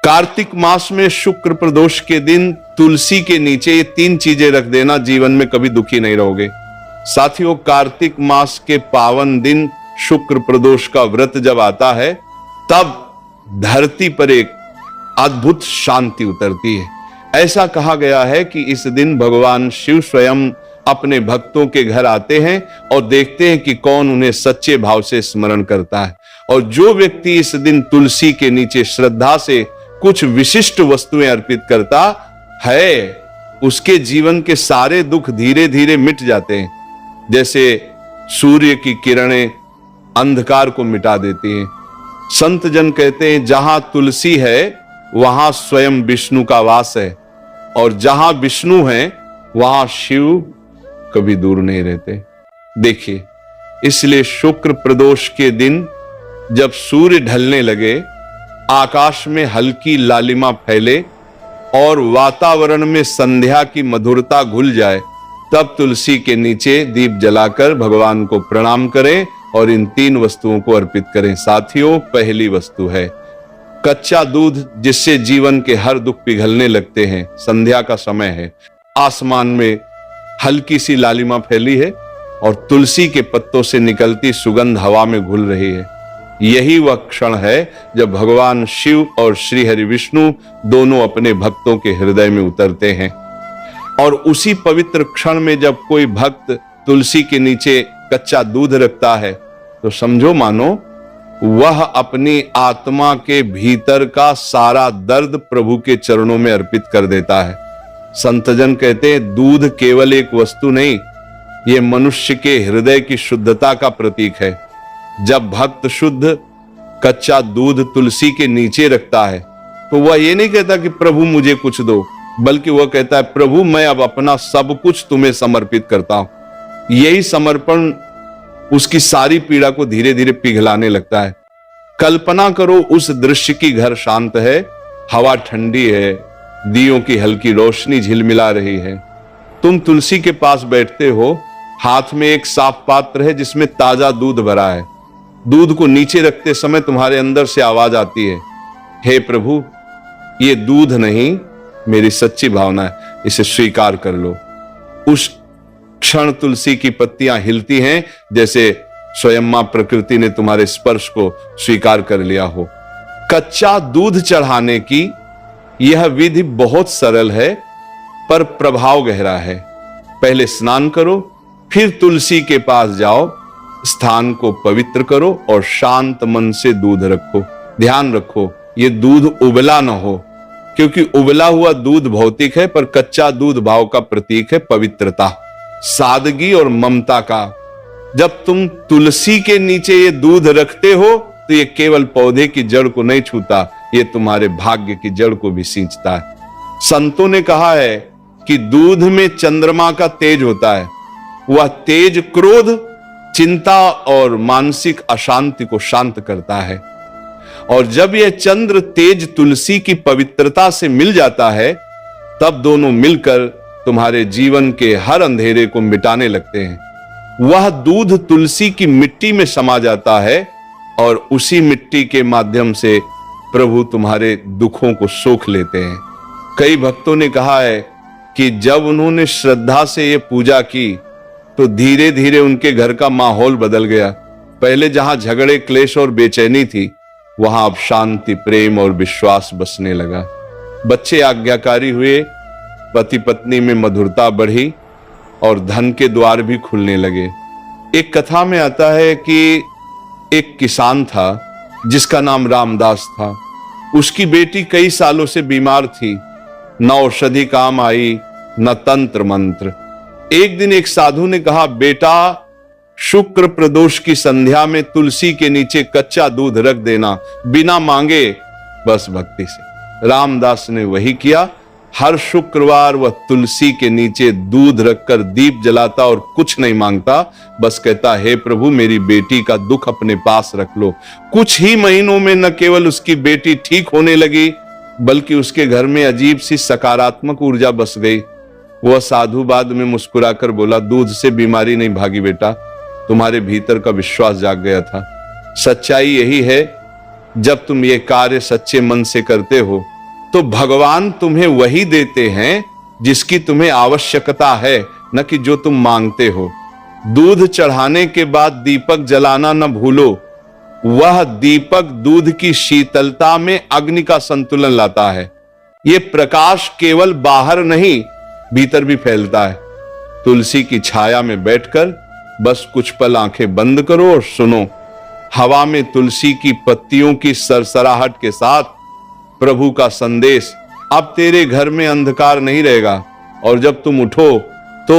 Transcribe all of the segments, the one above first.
कार्तिक मास में शुक्र प्रदोष के दिन तुलसी के नीचे ये 3 चीजें रख देना, जीवन में कभी दुखी नहीं रहोगे। साथियों, कार्तिक मास के पावन दिन शुक्र प्रदोष का व्रत जब आता है, तब धरती पर एक अद्भुत शांति उतरती है। ऐसा कहा गया है कि इस दिन भगवान शिव स्वयं अपने भक्तों के घर आते हैं और देखते हैं कि कौन उन्हें सच्चे भाव से स्मरण करता है। और जो व्यक्ति इस दिन तुलसी के नीचे श्रद्धा से कुछ विशिष्ट वस्तुएं अर्पित करता है, उसके जीवन के सारे दुख धीरे धीरे मिट जाते हैं। जैसे सूर्य की किरणें अंधकार को मिटा देती हैं। संत जन कहते हैं, जहां तुलसी है वहां स्वयं विष्णु का वास है, और जहां विष्णु है वहां शिव कभी दूर नहीं रहते। देखिए, इसलिए शुक्र प्रदोष के दिन जब सूर्य ढलने लगे, आकाश में हल्की लालिमा फैले और वातावरण में संध्या की मधुरता घुल जाए, तब तुलसी के नीचे दीप जलाकर भगवान को प्रणाम करें और इन 3 वस्तुओं को अर्पित करें। साथियों, पहली वस्तु है कच्चा दूध, जिससे जीवन के हर दुख पिघलने लगते हैं। संध्या का समय है, आसमान में हल्की सी लालिमा फैली है और तुलसी के पत्तों से निकलती सुगंध हवा में घुल रही है। यही वह क्षण है जब भगवान शिव और श्री हरि विष्णु दोनों अपने भक्तों के हृदय में उतरते हैं। और उसी पवित्र क्षण में जब कोई भक्त तुलसी के नीचे कच्चा दूध रखता है, तो समझो मानो वह अपनी आत्मा के भीतर का सारा दर्द प्रभु के चरणों में अर्पित कर देता है। संतजन कहते हैं, दूध केवल एक वस्तु नहीं, यह मनुष्य के हृदय की शुद्धता का प्रतीक है। जब भक्त शुद्ध कच्चा दूध तुलसी के नीचे रखता है, तो वह ये नहीं कहता कि प्रभु मुझे कुछ दो, बल्कि वह कहता है, प्रभु मैं अब अपना सब कुछ तुम्हें समर्पित करता हूं। यही समर्पण उसकी सारी पीड़ा को धीरे धीरे पिघलाने लगता है। कल्पना करो उस दृश्य की, घर शांत है, हवा ठंडी है, दियों की हल्की रोशनी झिलमिला रही है। तुम तुलसी के पास बैठते हो, हाथ में एक साफ पात्र है जिसमें ताजा दूध भरा है। दूध को नीचे रखते समय तुम्हारे अंदर से आवाज आती है, हे प्रभु, ये दूध नहीं, मेरी सच्ची भावना है, इसे स्वीकार कर लो। उस क्षण तुलसी की पत्तियां हिलती हैं, जैसे स्वयं मां प्रकृति ने तुम्हारे स्पर्श को स्वीकार कर लिया हो। कच्चा दूध चढ़ाने की यह विधि बहुत सरल है, पर प्रभाव गहरा है। पहले स्नान करो, फिर तुलसी के पास जाओ, स्थान को पवित्र करो और शांत मन से दूध रखो। ध्यान रखो, ये दूध उबला न हो, क्योंकि उबला हुआ दूध भौतिक है, पर कच्चा दूध भाव का प्रतीक है, पवित्रता, सादगी और ममता का। जब तुम तुलसी के नीचे ये दूध रखते हो, तो ये केवल पौधे की जड़ को नहीं छूता, ये तुम्हारे भाग्य की जड़ को भी सींचता है। संतों ने कहा है कि दूध में चंद्रमा का तेज होता है। वह तेज क्रोध, चिंता और मानसिक अशांति को शांत करता है। और जब यह चंद्र तेज तुलसी की पवित्रता से मिल जाता है, तब दोनों मिलकर तुम्हारे जीवन के हर अंधेरे को मिटाने लगते हैं। वह दूध तुलसी की मिट्टी में समा जाता है और उसी मिट्टी के माध्यम से प्रभु तुम्हारे दुखों को सोख लेते हैं। कई भक्तों ने कहा है कि जब उन्होंने श्रद्धा से ये पूजा की, तो धीरे धीरे उनके घर का माहौल बदल गया। पहले जहां झगड़े, क्लेश और बेचैनी थी, वहां अब शांति, प्रेम और विश्वास बसने लगा। बच्चे आज्ञाकारी हुए, पति पत्नी में मधुरता बढ़ी और धन के द्वार भी खुलने लगे। एक कथा में आता है कि एक किसान था जिसका नाम रामदास था। उसकी बेटी कई सालों से बीमार थी, न औषधि काम आई, न तंत्र मंत्र। एक दिन एक साधु ने कहा, बेटा, शुक्र प्रदोष की संध्या में तुलसी के नीचे कच्चा दूध रख देना, बिना मांगे, बस भक्ति से। रामदास ने वही किया। हर शुक्रवार वह तुलसी के नीचे दूध रखकर दीप जलाता और कुछ नहीं मांगता, बस कहता, हे प्रभु, मेरी बेटी का दुख अपने पास रख लो। कुछ ही महीनों में न केवल उसकी बेटी ठीक होने लगी, बल्कि उसके घर में अजीब सी सकारात्मक ऊर्जा बस गई। वह साधु बाद में मुस्कुराकर बोला, दूध से बीमारी नहीं भागी बेटा, तुम्हारे भीतर का विश्वास जाग गया था। सच्चाई यही है, जब तुम ये कार्य सच्चे मन से करते हो, तो भगवान तुम्हें वही देते हैं जिसकी तुम्हें आवश्यकता है, न कि जो तुम मांगते हो। दूध चढ़ाने के बाद दीपक जलाना न भूलो। वह दीपक दूध की शीतलता में अग्नि का संतुलन लाता है। ये प्रकाश केवल बाहर नहीं, भीतर भी फैलता है। तुलसी की छाया में बैठकर बस कुछ पल आंखें बंद करो और सुनो। हवा में तुलसी की पत्तियों की सरसराहट के साथ प्रभु का संदेश। अब तेरे घर में अंधकार नहीं रहेगा। और जब तुम उठो तो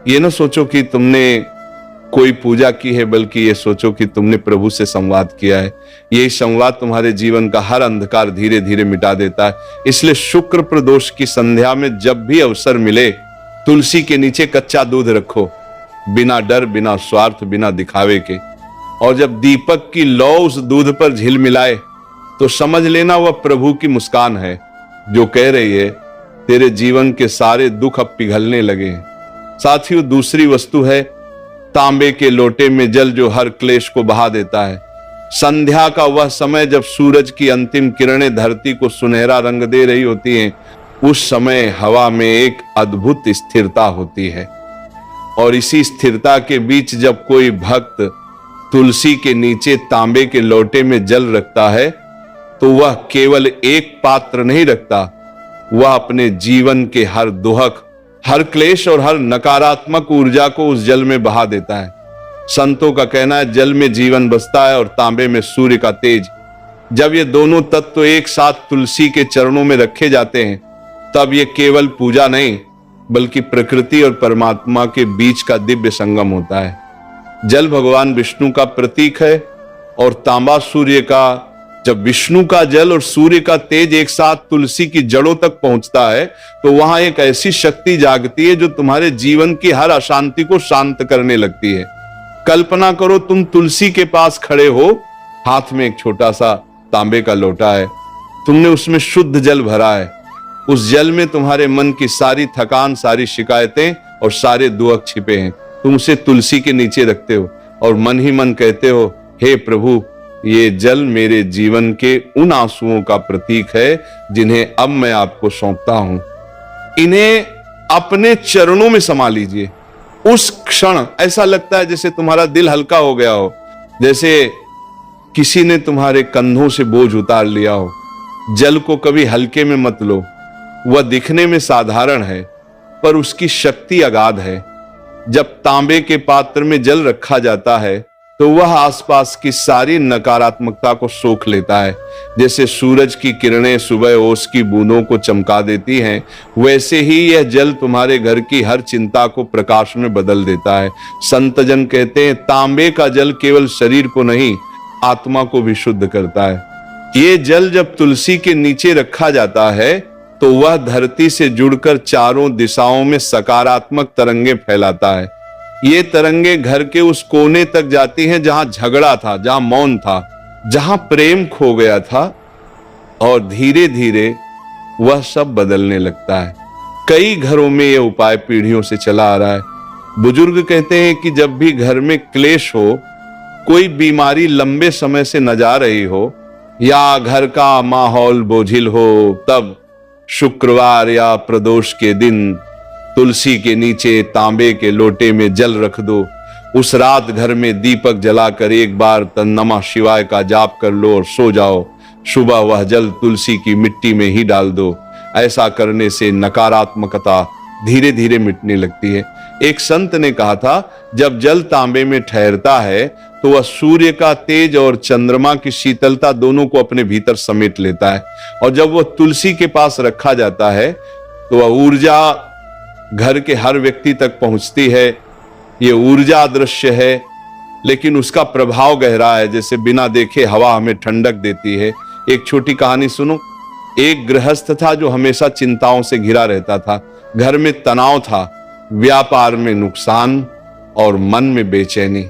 ये ना सोचो कि तुमने कोई पूजा की है, बल्कि ये सोचो कि तुमने प्रभु से संवाद किया है। यही संवाद तुम्हारे जीवन का हर अंधकार धीरे धीरे मिटा देता है। इसलिए शुक्र प्रदोष की संध्या में जब भी अवसर मिले, तुलसी के नीचे कच्चा दूध रखो, बिना डर, बिना स्वार्थ, बिना दिखावे के। और जब दीपक की लौ उस दूध पर झिलमिलाए तो समझ लेना वह प्रभु की मुस्कान है, जो कह रही है तेरे जीवन के सारे दुख अब पिघलने लगे हैं। साथियों, दूसरी वस्तु है तांबे के लोटे में जल, जो हर क्लेश को बहा देता है। संध्या का वह समय जब सूरज की अंतिम किरणें धरती को सुनहरा रंग दे रही होती हैं, उस समय हवा में एक अद्भुत स्थिरता होती है। और इसी स्थिरता के बीच जब कोई भक्त तुलसी के नीचे तांबे के लोटे में जल रखता है, तो वह केवल एक पात्र नहीं रखता, वह अपने जीवन के हर दुहक, हर क्लेश और हर नकारात्मक ऊर्जा को उस जल में बहा देता है। संतों का कहना है जल में जीवन बसता है और तांबे में सूर्य का तेज। जब ये दोनों तत्व एक साथ तुलसी के चरणों में रखे जाते हैं, तब ये केवल पूजा नहीं, बल्कि प्रकृति और परमात्मा के बीच का दिव्य संगम होता है। जल भगवान विष्णु का प्रतीक है और तांबा सूर्य का। जब विष्णु का जल और सूर्य का तेज एक साथ तुलसी की जड़ों तक पहुंचता है, तो वहां एक ऐसी शक्ति जागती है जो तुम्हारे जीवन की हर अशांति को शांत करने लगती है। कल्पना करो तुम तुलसी के पास खड़े हो, हाथ में एक छोटा सा तांबे का लोटा है, तुमने उसमें शुद्ध जल भरा है। उस जल में तुम्हारे मन की सारी थकान, सारी शिकायतें और सारे दुख छिपे हैं। तुम उसे तुलसी के नीचे रखते हो और मन ही मन कहते हो, हे प्रभु, ये जल मेरे जीवन के उन आंसुओं का प्रतीक है जिन्हें अब मैं आपको सौंपता हूं। इन्हें अपने चरणों में समा लीजिए। उस क्षण ऐसा लगता है जैसे तुम्हारा दिल हल्का हो गया हो, जैसे किसी ने तुम्हारे कंधों से बोझ उतार लिया हो। जल को कभी हल्के में मत लो। वह दिखने में साधारण है, पर उसकी शक्ति अगाध है। जब तांबे के पात्र में जल रखा जाता है, तो वह आसपास की सारी नकारात्मकता को सोख लेता है। जैसे सूरज की किरणें सुबह ओस की बूंदों को चमका देती हैं, वैसे ही यह जल तुम्हारे घर की हर चिंता को प्रकाश में बदल देता है। संत जन कहते हैं, तांबे का जल केवल शरीर को नहीं, आत्मा को भी शुद्ध करता है। ये जल जब तुलसी के नीचे रखा जाता है, तो वह धरती से जुड़कर चारों दिशाओं में सकारात्मक तरंगे फैलाता है। ये तरंगे घर के उस कोने तक जाती हैं जहां झगड़ा था, जहां मौन था, जहां प्रेम खो गया था, और धीरे धीरे वह सब बदलने लगता है। कई घरों में यह उपाय पीढ़ियों से चला आ रहा है। बुजुर्ग कहते हैं कि जब भी घर में क्लेश हो, कोई बीमारी लंबे समय से न जा रही हो, या घर का माहौल बोझिल हो, तब शुक्रवार या प्रदोष के दिन तुलसी के नीचे तांबे के लोटे में जल रख दो। उस रात घर में दीपक जलाकर एक बार नमः शिवाय का जाप कर लो और सो जाओ। सुबह वह जल तुलसी की मिट्टी में ही डाल दो। ऐसा करने से नकारात्मकता धीरे धीरे मिटने लगती है। एक संत ने कहा था, जब जल तांबे में ठहरता है तो वह सूर्य का तेज और चंद्रमा की शीतलता दोनों को अपने भीतर समेट लेता है। और जब वह तुलसी के पास रखा जाता है, तो वह ऊर्जा घर के हर व्यक्ति तक पहुंचती है। ये ऊर्जा अदृश्य है, लेकिन उसका प्रभाव गहरा है। जैसे बिना देखे हवा हमें ठंडक देती है। एक छोटी कहानी सुनो। एक गृहस्थ था जो हमेशा चिंताओं से घिरा रहता था। घर में तनाव था, व्यापार में नुकसान और मन में बेचैनी।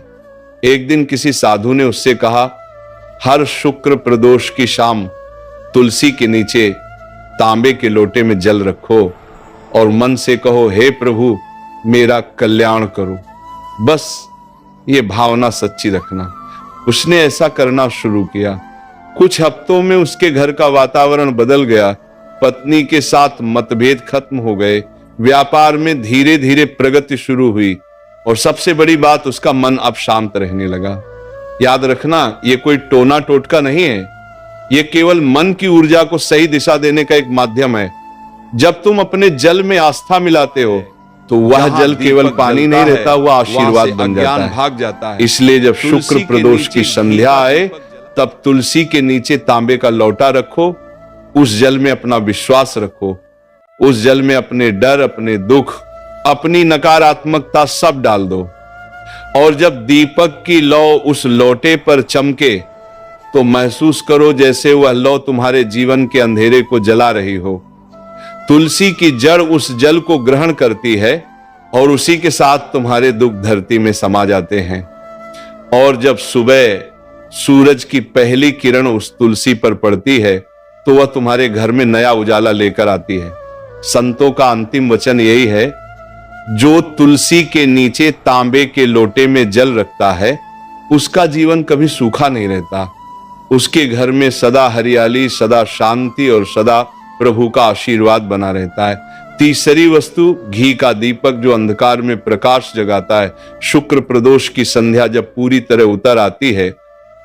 एक दिन किसी साधु ने उससे कहा, हर शुक्र प्रदोष की शाम तुलसी के नीचे तांबे के लोटे में जल रखो और मन से कहो, हे प्रभु, मेरा कल्याण करो। बस ये भावना सच्ची रखना। उसने ऐसा करना शुरू किया। कुछ हफ्तों में उसके घर का वातावरण बदल गया। पत्नी के साथ मतभेद खत्म हो गए, व्यापार में धीरे धीरे प्रगति शुरू हुई और सबसे बड़ी बात, उसका मन अब शांत रहने लगा। याद रखना, ये कोई टोना टोटका नहीं है, ये केवल मन की ऊर्जा को सही दिशा देने का एक माध्यम है। जब तुम अपने जल में आस्था मिलाते हो तो वह जल केवल पानी नहीं रहता, वह आशीर्वाद बन जाता है, भाग जाता है। इसलिए जब शुक्र प्रदोष की संध्या आए तब तुलसी के नीचे तांबे का लौटा रखो, उस जल में अपना विश्वास रखो, उस जल में अपने डर, अपने दुख, अपनी नकारात्मकता सब डाल दो। और जब दीपक की लौ उस लोटे पर चमके तो महसूस करो जैसे वह लौ तुम्हारे जीवन के अंधेरे को जला रही हो। तुलसी की जड़ उस जल को ग्रहण करती है और उसी के साथ तुम्हारे दुख धरती में समा जाते हैं। और जब सुबह सूरज की पहली किरण उस तुलसी पर पड़ती है तो वह तुम्हारे घर में नया उजाला लेकर आती है। संतों का अंतिम वचन यही है, जो तुलसी के नीचे तांबे के लोटे में जल रखता है उसका जीवन कभी सूखा नहीं रहता, उसके घर में सदा हरियाली, सदा शांति और सदा प्रभु का आशीर्वाद बना रहता है। तीसरी वस्तु, घी का दीपक जो अंधकार में प्रकाश जगाता है। शुक्र प्रदोष की संध्या जब पूरी तरह उतर आती है,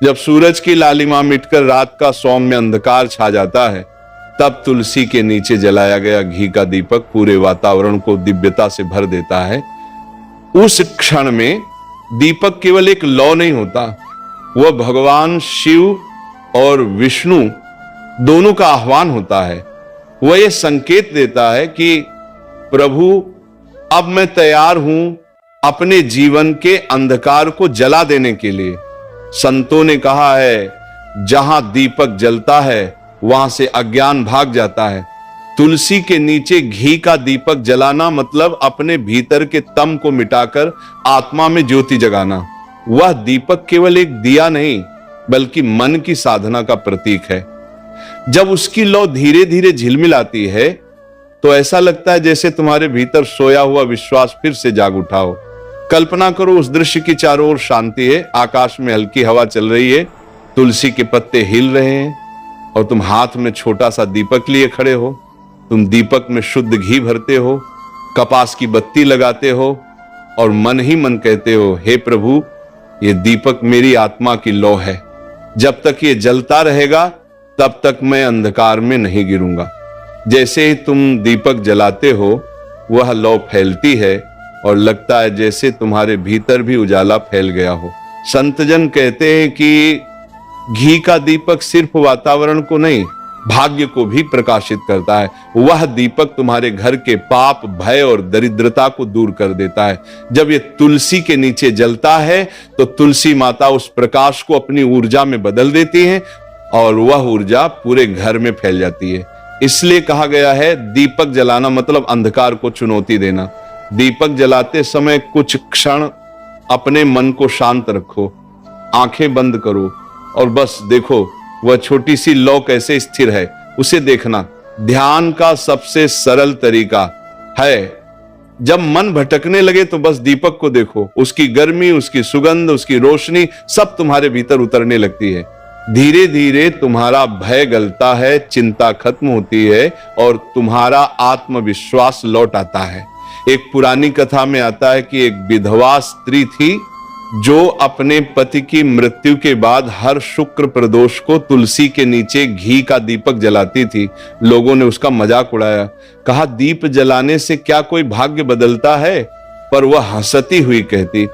जब सूरज की लालिमा मिटकर रात का सौम्य अंधकार छा जाता है, तब तुलसी के नीचे जलाया गया घी का दीपक पूरे वातावरण को दिव्यता से भर देता है। उस क्षण में दीपक केवल एक लौ नहीं होता, वह भगवान शिव और विष्णु दोनों का आह्वान होता है। वह यह संकेत देता है कि प्रभु, अब मैं तैयार हूं अपने जीवन के अंधकार को जला देने के लिए। संतों ने कहा है, जहां दीपक जलता है वहां से अज्ञान भाग जाता है। तुलसी के नीचे घी का दीपक जलाना मतलब अपने भीतर के तम को मिटाकर आत्मा में ज्योति जगाना। वह दीपक केवल एक दिया नहीं बल्कि मन की साधना का प्रतीक है। जब उसकी लौ धीरे धीरे झिलमिलाती है तो ऐसा लगता है जैसे तुम्हारे भीतर सोया हुआ विश्वास फिर से जाग उठा हो। कल्पना करो, उस दृश्य की चारों ओर शांति है, आकाश में हल्की हवा चल रही है, तुलसी के पत्ते हिल रहे हैं और तुम हाथ में छोटा सा दीपक लिए खड़े हो। तुम दीपक में शुद्ध घी भरते हो, कपास की बत्ती लगाते हो और मन ही मन कहते हो, हे प्रभु, ये दीपक मेरी आत्मा की लौ है। जब तक ये जलता रहेगा तब तक मैं अंधकार में नहीं गिरूंगा। जैसे ही तुम दीपक जलाते हो वह लौ फैलती है और लगता है जैसे तुम्हारे भीतर भी उजाला फैल गया हो। संतजन कहते हैं कि घी का दीपक सिर्फ वातावरण को नहीं, भाग्य को भी प्रकाशित करता है। वह दीपक तुम्हारे घर के पाप, भय और दरिद्रता को दूर कर देता है। जब ये तुलसी के नीचे जलता है तो तुलसी माता उस प्रकाश को अपनी ऊर्जा में बदल देती है और वह ऊर्जा पूरे घर में फैल जाती है। इसलिए कहा गया है, दीपक जलाना मतलब अंधकार को चुनौती देना। दीपक जलाते समय कुछ क्षण अपने मन को शांत रखो, आंखें बंद करो और बस देखो वह छोटी सी लौ कैसे स्थिर है, उसे देखना। ध्यान का सबसे सरल तरीका है, जब मन भटकने लगे तो बस दीपक को देखो, उसकी गर्मी, उसकी सुगंध, उसकी रोशनी सब तुम्हारे भीतर उतरने लगती है। धीरे धीरे तुम्हारा भय गलता है, चिंता खत्म होती है और तुम्हारा आत्मविश्वास लौट आता है। एक पुरानी कथा में आता है कि एक विधवा स्त्री थी जो अपने पति की मृत्यु के बाद हर शुक्र प्रदोष को तुलसी के नीचे घी का दीपक जलाती थी। लोगों ने उसका मजाक उड़ाया, कहा, दीप जलाने से क्या कोई भाग्य बदलता है? पर वह हंसती हुई कहती,